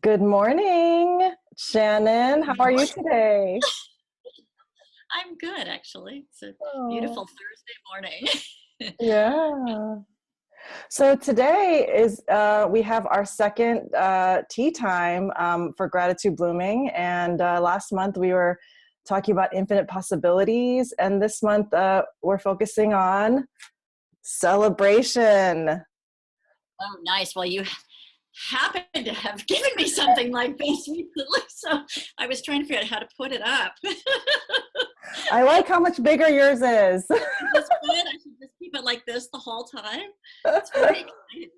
Good morning, Shannon. How are you today? I'm good, actually. It's a Oh, beautiful Thursday morning. yeah. So today is we have our second tea time for Gratitude Blooming, and last month we were talking about infinite possibilities, and this month we're focusing on celebration. Oh, nice. Well, you happen to have given me something like this recently, so I was trying to figure out how to put it up. I like how much bigger yours is. Is this good? I should just keep it like this the whole time. It's very exciting.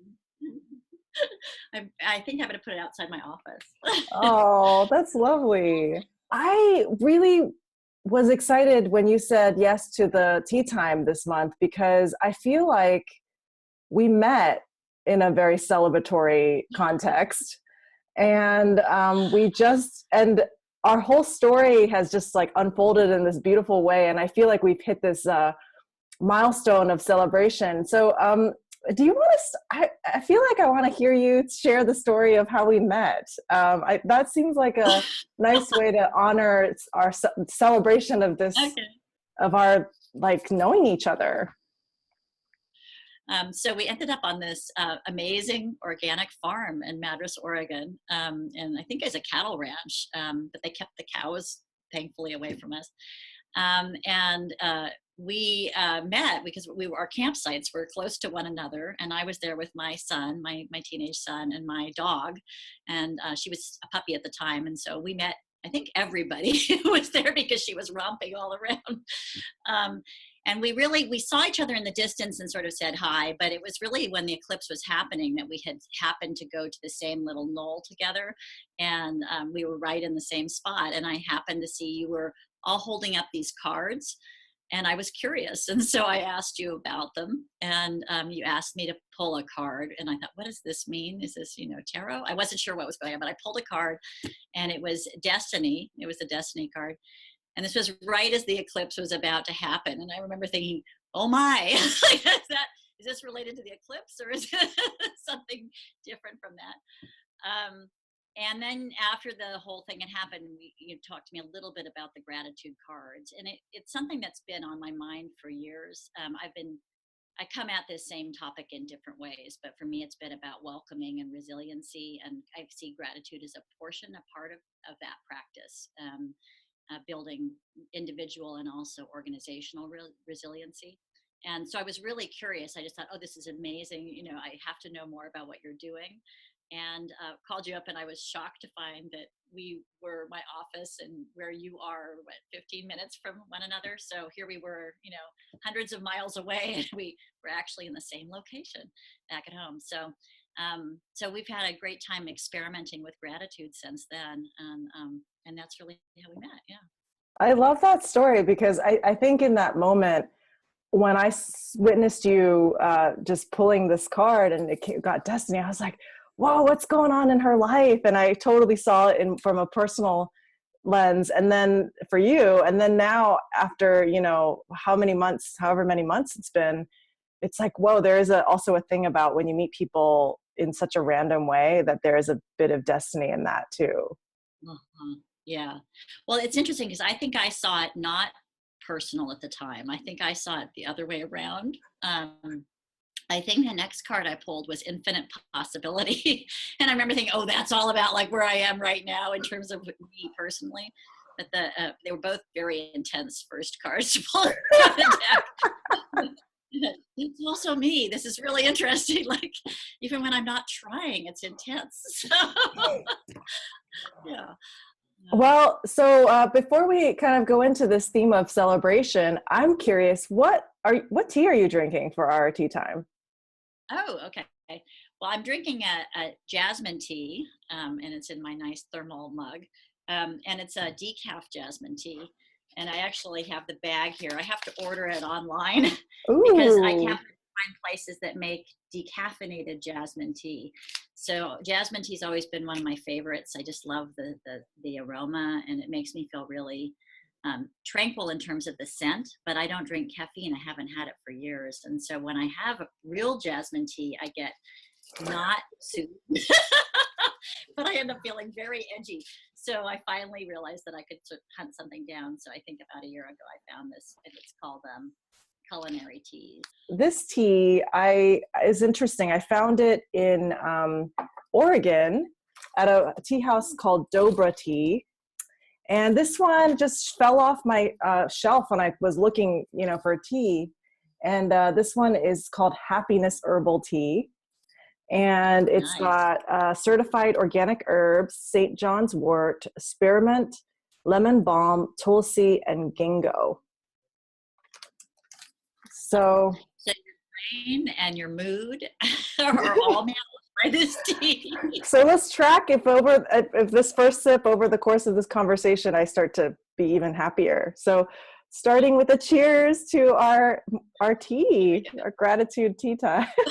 I think I'm going to put it outside my office. Oh, that's lovely. I really was excited when you said yes to the tea time this month because I feel like we met in a very celebratory context. And and our whole story has just like unfolded in this beautiful way. And I feel like we've hit this milestone of celebration. So do you want to, I feel like I want to hear you share the story of how we met. That seems like a nice way to honor our celebration of this, Okay. of our like knowing each other. So we ended up on this amazing organic farm in Madras, Oregon, and I think it's a cattle ranch, but they kept the cows thankfully away from us. And we met because our campsites were close to one another, and I was there with my son, my teenage son, and my dog, and she was a puppy at the time, and so we met. I think everybody was there because she was romping all around. And we saw each other in the distance and sort of said hi, but it was really when the eclipse was happening that we had happened to go to the same little knoll together, and we were right in the same spot. And I happened to see you were all holding up these cards, and I was curious, and so I asked you about them, and you asked me to pull a card, and I thought, what does this mean? Is this, tarot? I wasn't sure what was going on, but I pulled a card, and it was destiny. It was the destiny card. And this was right as the eclipse was about to happen. And I remember thinking, oh my, is this related to the eclipse, or is it something different from that? And then after the whole thing had happened, you talked to me a little bit about the gratitude cards. And it's something that's been on my mind for years. I come at this same topic in different ways, but for me, it's been about welcoming and resiliency. And I see gratitude as a part of that practice. Building individual and also organizational resiliency. And so I was really curious. I just thought, oh, this is amazing. I have to know more about what you're doing. And called you up, and I was shocked to find that my office and where you are, 15 minutes from one another. So here we were, hundreds of miles away, and we were actually in the same location back at home. So we've had a great time experimenting with gratitude since then. And that's really how we met. Yeah. I love that story because I think in that moment when I witnessed you just pulling this card and it got destiny, I was like, whoa, what's going on in her life? And I totally saw it from a personal lens. And then for you, and then now after, however many months it's been, it's like, whoa, there is also a thing about when you meet people in such a random way that there is a bit of destiny in that too. Uh-huh. Yeah. Well, it's interesting because I think I saw it not personal at the time. I think I saw it the other way around. I think the next card I pulled was infinite possibility. And I remember thinking, oh, that's all about like where I am right now in terms of me personally. But they were both very intense first cards to pull out of the deck. It's also me. This is really interesting. Like, even when I'm not trying, it's intense. So, yeah. Well, so before we kind of go into this theme of celebration, I'm curious, what tea are you drinking for our tea time? Oh, okay. Well, I'm drinking a jasmine tea, and it's in my nice thermal mug, and it's a decaf jasmine tea. And I actually have the bag here. I have to order it online because I Ooh. can't find places that make decaffeinated jasmine tea. So jasmine tea's always been one of my favorites. I just love the aroma, and it makes me feel really tranquil in terms of the scent, but I don't drink caffeine. I haven't had it for years. And so when I have a real jasmine tea, I get not soothed but I end up feeling very edgy. So I finally realized that I could sort of hunt something down. So I think about a year ago, I found this, and it's called culinary teas. This tea is interesting. I found it in Oregon at a tea house called Dobra Tea. And this one just fell off my shelf when I was looking, for a tea. And this one is called Happiness Herbal Tea. And it's Nice. got certified organic herbs, St. John's wort, spearmint, lemon balm, tulsi, and ginkgo. So your brain and your mood are all managed by this tea. So let's track if this first sip over the course of this conversation, I start to be even happier. So starting with a cheers to our tea, our gratitude tea time. I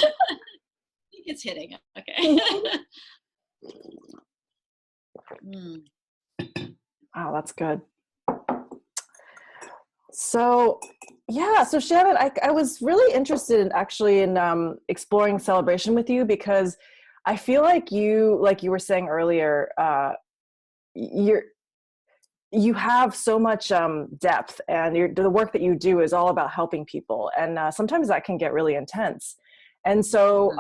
think it's hitting. Okay. Wow, that's good. So so Shannon, I was really interested in exploring celebration with you, because I feel like you were saying earlier, you have so much depth, and the work that you do is all about helping people, and sometimes that can get really intense. And so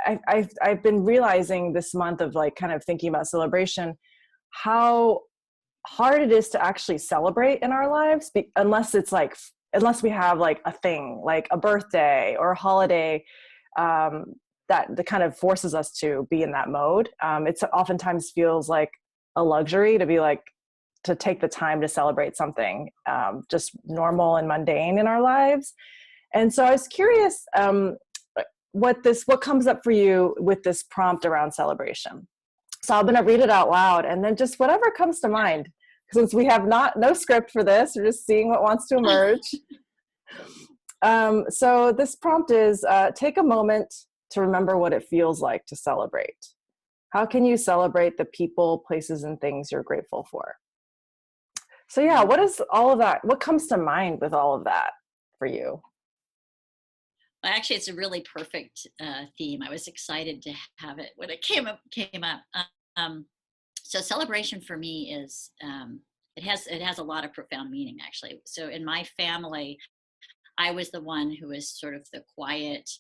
I've been realizing this month of kind of thinking about celebration, how hard it is to actually celebrate in our lives, unless we have a thing like a birthday or a holiday that kind of forces us to be in that mode. It's oftentimes feels like a luxury to take the time to celebrate something just normal and mundane in our lives. And so I was curious what comes up for you with this prompt around celebration. So I'm going to read it out loud, and then just whatever comes to mind, since we have no script for this, we're just seeing what wants to emerge. So this prompt is, take a moment to remember what it feels like to celebrate. How can you celebrate the people, places, and things you're grateful for? So what is all of that? What comes to mind with all of that for you? Well, actually, it's a really perfect theme. I was excited to have it when it came up. So celebration for me is it has a lot of profound meaning, actually. So in my family, I was the one who was sort of the quiet,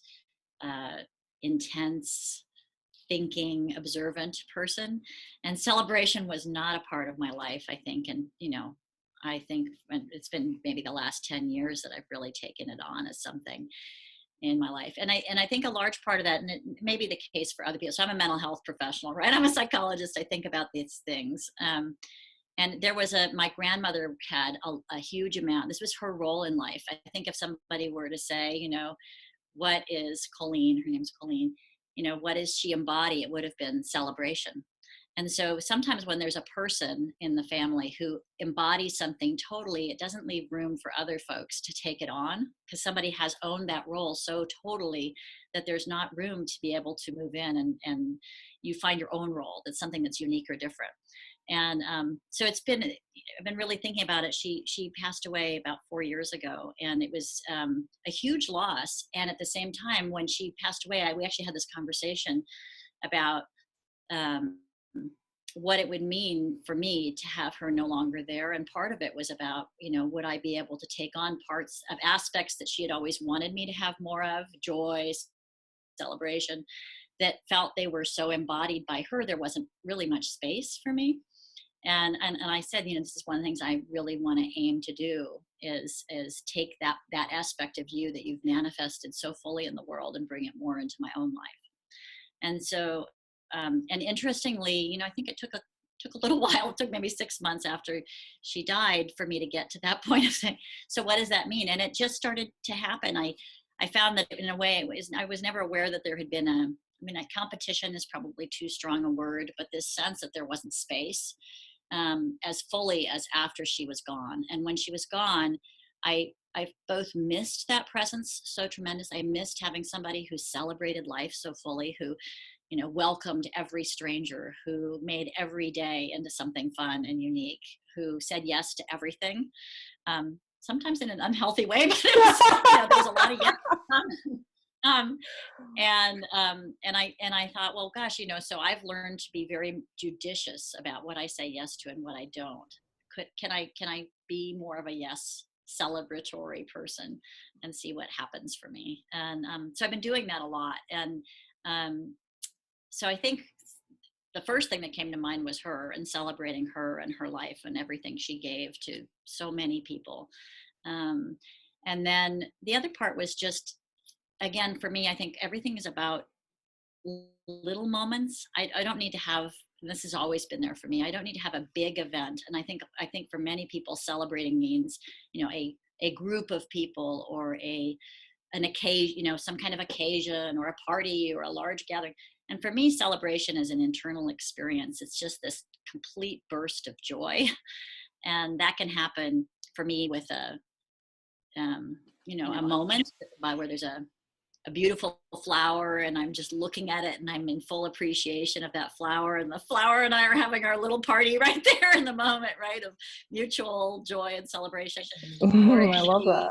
intense, thinking, observant person, and celebration was not a part of my life, I think. And I think it's been maybe the last 10 years that I've really taken it on as something in my life. And I think a large part of that, and it may be the case for other people. So I'm a mental health professional, right? I'm a psychologist. I think about these things. And there was my grandmother had a huge amount. This was her role in life. I think if somebody were to say, what is Colleen? Her name's Colleen. What does she embody? It would have been celebration. And so sometimes when there's a person in the family who embodies something totally, it doesn't leave room for other folks to take it on, because somebody has owned that role so totally that there's not room to be able to move in and you find your own role. That's something that's unique or different. And so I've been really thinking about it. She passed away about 4 years ago, and it was a huge loss. And at the same time, when she passed away, we actually had this conversation about what it would mean for me to have her no longer there. And part of it was about, would I be able to take on parts of aspects that she had always wanted me to have more of, joy, celebration, that felt they were so embodied by her, there wasn't really much space for me. And I said, this is one of the things I really want to aim to do is take that aspect of you that you've manifested so fully in the world and bring it more into my own life. And so, and interestingly, I think it took a little while. It took maybe 6 months after she died for me to get to that point of saying, so what does that mean? And it just started to happen. I found that in a way I was never aware that there had been a competition is probably too strong a word, but this sense that there wasn't space as fully as after she was gone. And when she was gone, I both missed that presence so tremendous. I missed having somebody who celebrated life so fully, who welcomed every stranger, who made every day into something fun and unique, who said yes to everything. Sometimes in an unhealthy way, but there was a lot of yes. um, and I thought, well, gosh, so I've learned to be very judicious about what I say yes to and what I don't. Can I be more of a yes celebratory person and see what happens for me? And so I've been doing that a lot. And um, so I think the first thing that came to mind was her and celebrating her and her life and everything she gave to so many people. Um, and then the other part was just, again, for me, I think everything is about little moments. I don't need to have, this has always been there for me. I don't need to have a big event. And I think for many people, celebrating means, a group of people or an occasion, some kind of occasion or a party or a large gathering. And for me, celebration is an internal experience. It's just this complete burst of joy. And that can happen for me with a moment where there's a beautiful flower and I'm just looking at it and I'm in full appreciation of that flower, and the flower and I are having our little party right there in the moment, right, of mutual joy and celebration. Or it I can love be that. a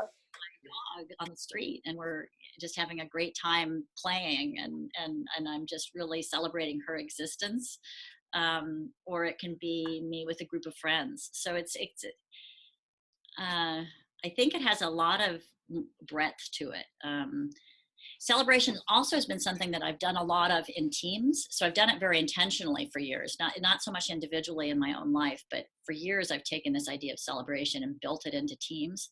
dog on the street and we're just having a great time playing, and I'm just really celebrating her existence. Or it can be me with a group of friends. So uh, I think it has a lot of breadth to it. Celebration also has been something that I've done a lot of in teams. So I've done it very intentionally for years, not so much individually in my own life, but for years I've taken this idea of celebration and built it into teams.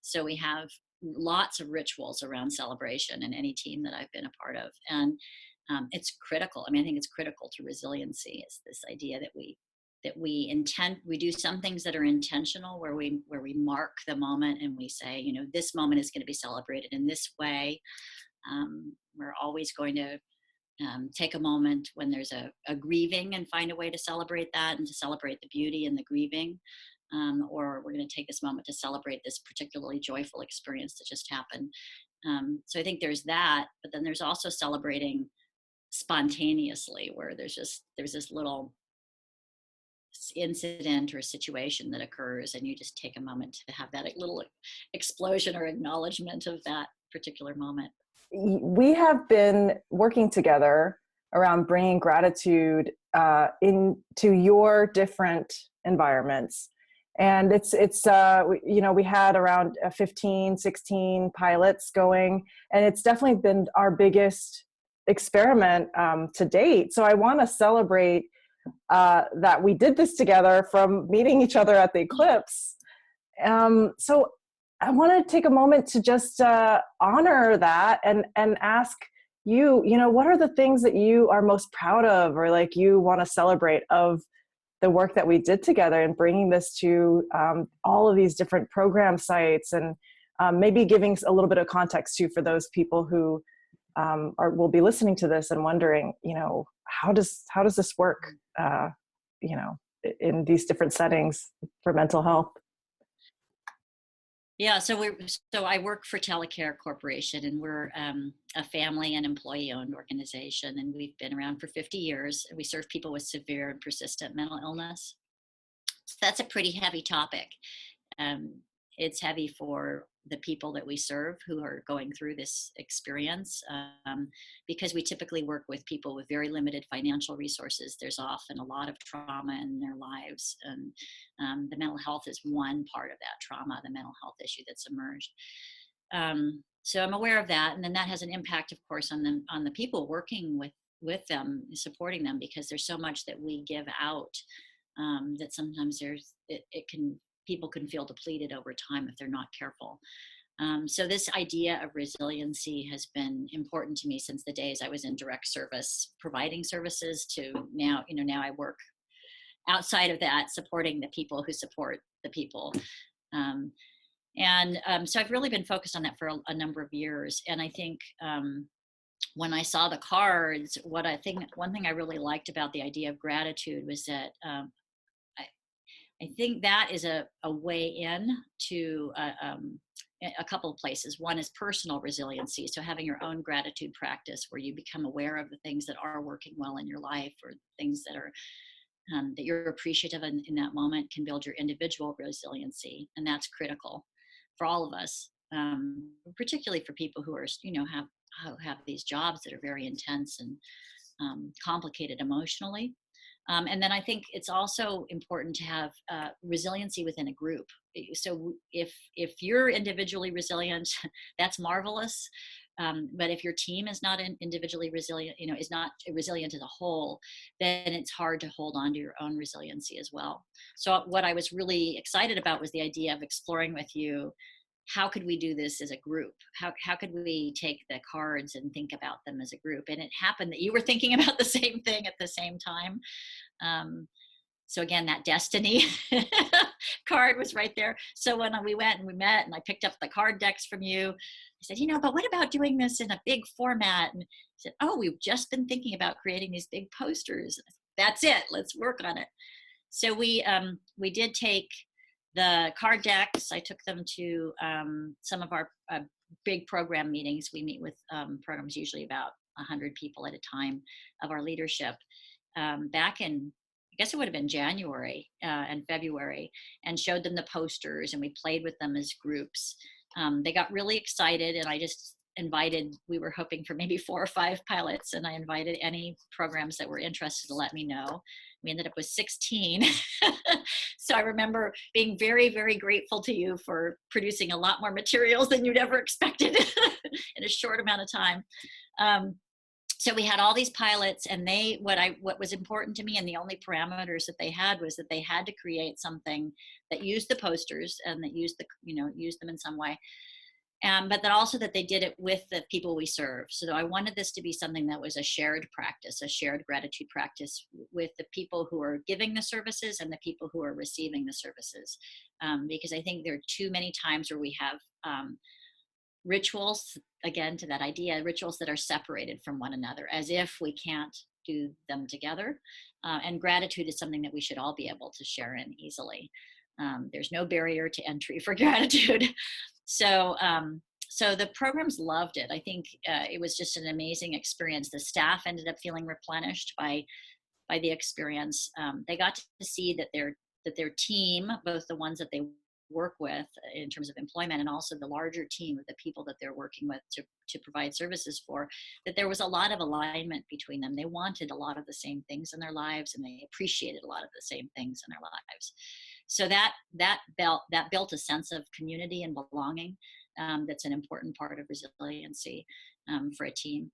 So we have lots of rituals around celebration in any team that I've been a part of. And it's critical. I mean, I think it's critical to resiliency. It's this idea that we do some things that are intentional, where we mark the moment and we say, this moment is going to be celebrated in this way. We're always going to take a moment when there's a grieving and find a way to celebrate that and to celebrate the beauty in the grieving. Or we're going to take this moment to celebrate this particularly joyful experience that just happened. So I think there's that, but then there's also celebrating spontaneously, where there's this little incident or situation that occurs and you just take a moment to have that little explosion or acknowledgement of that particular moment. We have been working together around bringing gratitude into your different environments. And we had around 15, 16 pilots going, and it's definitely been our biggest experiment to date. So I want to celebrate that we did this together from meeting each other at the eclipse. So I want to take a moment to just honor that and ask you, what are the things that you are most proud of, or like you want to celebrate of the work that we did together and bringing this to all of these different program sites, and maybe giving a little bit of context too for those people who will be listening to this and wondering, how does this work, in these different settings for mental health. Yeah, so I work for Telecare Corporation, and we're a family and employee-owned organization, and we've been around for 50 years. We serve people with severe and persistent mental illness. So that's a pretty heavy topic. It's heavy for the people that we serve who are going through this experience, because we typically work with people with very limited financial resources. There's often a lot of trauma in their lives, and the mental health is one part of that trauma, the mental health issue that's emerged. So I'm aware of that, and then that has an impact, of course, on the people working with them, supporting them, because there's so much that we give out, that sometimes people can feel depleted over time if they're not careful. So this idea of resiliency has been important to me since the days I was in direct service, providing services, to now, now I work outside of that, supporting the people who support the people. So I've really been focused on that for a number of years. And I think when I saw the cards, one thing I really liked about the idea of gratitude was that I think that is a way in to a couple of places. One is personal resiliency. So having your own gratitude practice where you become aware of the things that are working well in your life, or things that are that you're appreciative in that moment, can build your individual resiliency. And that's critical for all of us, particularly for people who are, have who have these jobs that are very intense and complicated emotionally. And then I think it's also important to have resiliency within a group. So if you're individually resilient, that's marvelous. But if your team is not individually resilient, is not resilient as a whole, then it's hard to hold on to your own resiliency as well. So what I was really excited about was the idea of exploring with you, how could we do this as a group? How could we take the cards and think about them as a group? And it happened that you were thinking about the same thing at the same time. So again, that destiny card was right there. So when we went and we met and I picked up the card decks from you, I said, but what about doing this in a big format? And he said, oh, we've just been thinking about creating these big posters. That's it. Let's work on it. So we did take the card decks. I took them to some of our big program meetings. We meet with programs, usually about 100 people at a time of our leadership, back in, I guess it would have been January and February, and showed them the posters, and we played with them as groups. They got really excited, and I just invited, we were hoping for maybe 4 or 5 pilots, and I invited any programs that were interested to let me know. We ended up with 16. So I remember being very, very grateful to you for producing a lot more materials than you'd ever expected in a short amount of time. So we had all these pilots, and what was important to me, and the only parameters that they had, was that they had to create something that used the posters and that used them in some way. But then also that they did it with the people we serve. So I wanted this to be something that was a shared practice, a shared gratitude practice with the people who are giving the services and the people who are receiving the services. Because I think there are too many times where we have rituals, again, to that idea, rituals that are separated from one another, as if we can't do them together. And gratitude is something that we should all be able to share in easily. There's no barrier to entry for gratitude. So the programs loved it. I think it was just an amazing experience. The staff ended up feeling replenished by the experience. They got to see that their team, both the ones that they work with in terms of employment, and also the larger team of the people that they're working with to provide services for, that there was a lot of alignment between them. They wanted a lot of the same things in their lives, and they appreciated a lot of the same things in their lives. So that built a sense of community and belonging. That's an important part of resiliency for a team.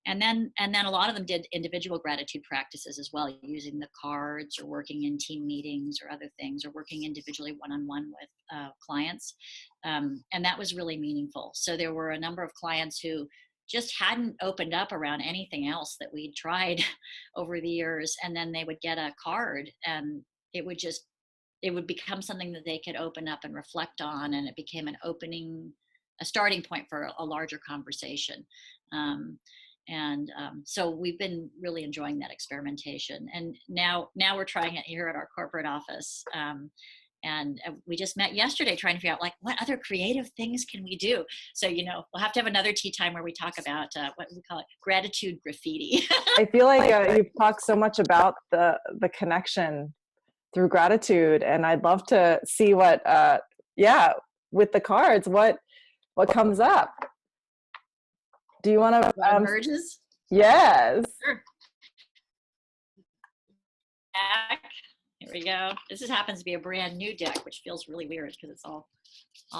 And then a lot of them did individual gratitude practices as well, using the cards or working in team meetings or other things, or working individually one-on-one with clients. And that was really meaningful. So there were a number of clients who just hadn't opened up around anything else that we'd tried over the years. And then they would get a card, and it would become something that they could open up and reflect on. And it became a starting point for a larger conversation. So we've been really enjoying that experimentation. And now we're trying it here at our corporate office. And we just met yesterday trying to figure out, like, what other creative things can we do? So, we'll have to have another tea time where we talk about what we call it, gratitude graffiti. I feel like you've talked so much about the connection through gratitude, and I'd love to see what, with the cards, what comes up. Do you want to emerges? Yes. Sure. Here we go. This happens to be a brand new deck, which feels really weird because it's all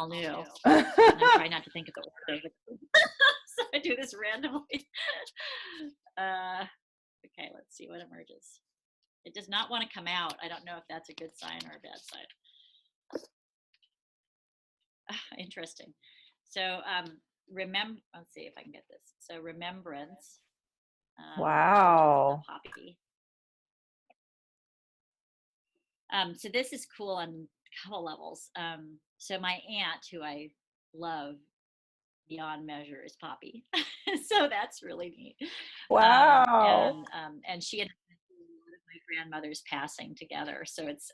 new. And I try not to think of the order of it. So I do this randomly. Okay, let's see what emerges. It does not want to come out. I don't know if that's a good sign or a bad sign. Interesting. So let's see if I can get this. So remembrance. Wow. Poppy. So this is cool on a couple levels. So my aunt, who I love beyond measure, is Poppy. So that's really neat. Wow. And she and my grandmother's passing together. So it's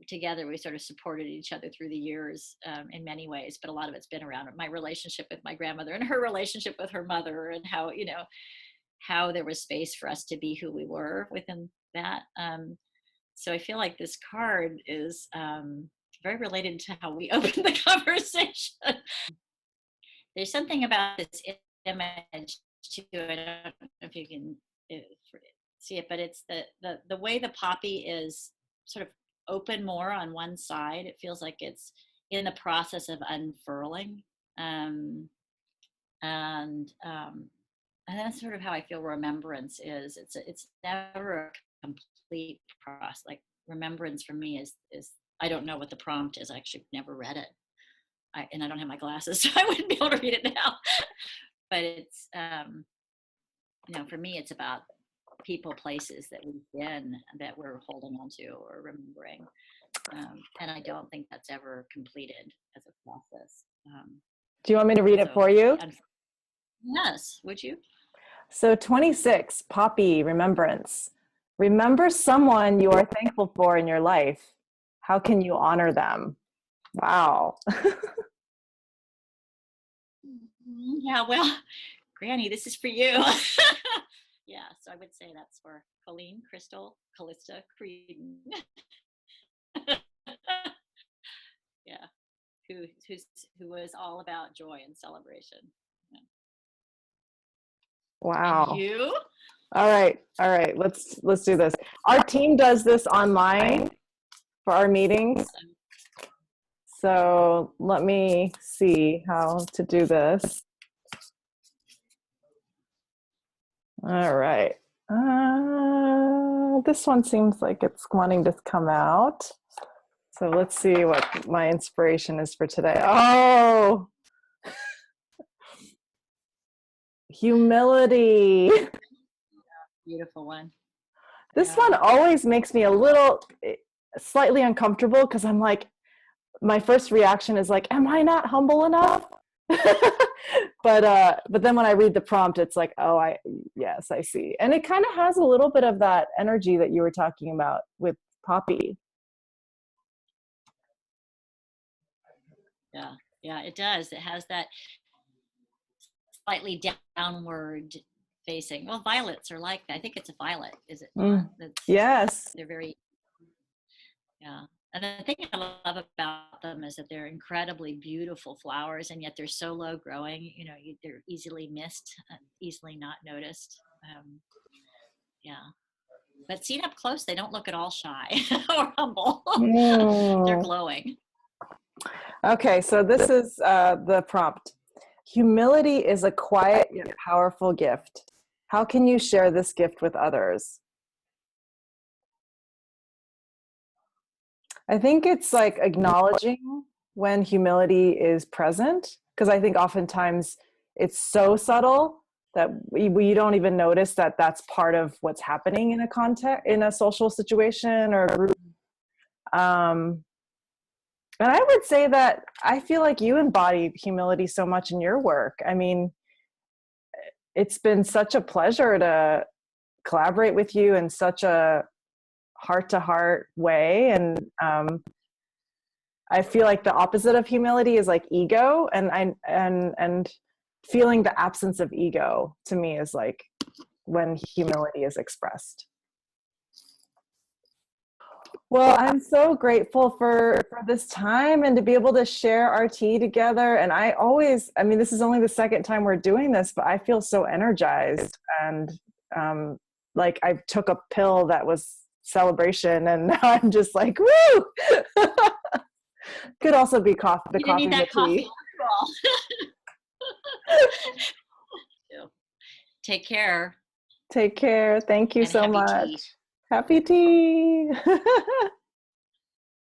together we sort of supported each other through the years in many ways, but a lot of it's been around my relationship with my grandmother and her relationship with her mother, and how there was space for us to be who we were within that. So I feel like this card is very related to how we opened the conversation. there's something about this image too. I don't know if you can see it, but it's the way the poppy is sort of open more on one side. It feels like it's in the process of unfurling. Um, and that's sort of how I feel remembrance is. It's never a complete process. Like remembrance for me is I don't know what the prompt is. I actually never read it. And I don't have my glasses, so I wouldn't be able to read it now. But it's for me, it's about people, places that we've been that we're holding on to or remembering. And I don't think that's ever completed as a process. Do you want me to read it for you? Yes, would you? So 26, Poppy, remembrance. Remember someone you are thankful for in your life. How can you honor them? Wow. Yeah, well, Granny, this is for you. Yeah, so I would say that's for Colleen, Crystal, Callista, Creedon. Yeah, who was all about joy and celebration. Yeah. Wow. And you? All right. Let's do this. Our team does this online for our meetings. So let me see how to do this. All right. This one seems like it's wanting to come out. So let's see what my inspiration is for today. Oh, humility. Beautiful one. This one always makes me a little slightly uncomfortable because I'm like, my first reaction is like, am I not humble enough? But then when I read the prompt, it's like, oh, yes, I see. And it kind of has a little bit of that energy that you were talking about with Poppy. Yeah, it does. It has that slightly downward facing. Well, violets are like that. I think it's a violet, is it not? Yes. They're very, yeah. And the thing I love about them is that they're incredibly beautiful flowers, and yet they're so low growing. They're easily missed, easily not noticed. Yeah. But seen up close, they don't look at all shy or humble. They're glowing. Okay, so this is the prompt. Humility is a quiet yet powerful gift. How can you share this gift with others? I think it's like acknowledging when humility is present, because I think oftentimes it's so subtle that we don't even notice that that's part of what's happening in a context, in a social situation or a group. And I would say that I feel like you embody humility so much in your work. I mean, it's been such a pleasure to collaborate with you in such a heart-to-heart way. And I feel like the opposite of humility is like ego. And feeling the absence of ego to me is like when humility is expressed. Well, I'm so grateful for this time and to be able to share our tea together. And I mean, this is only the second time we're doing this, but I feel so energized and like I took a pill that was celebration and now I'm just like, woo! Could also be coffee, the coffee, need that the tea. Take care. Take care. Thank you so much. Tea. Happy tea.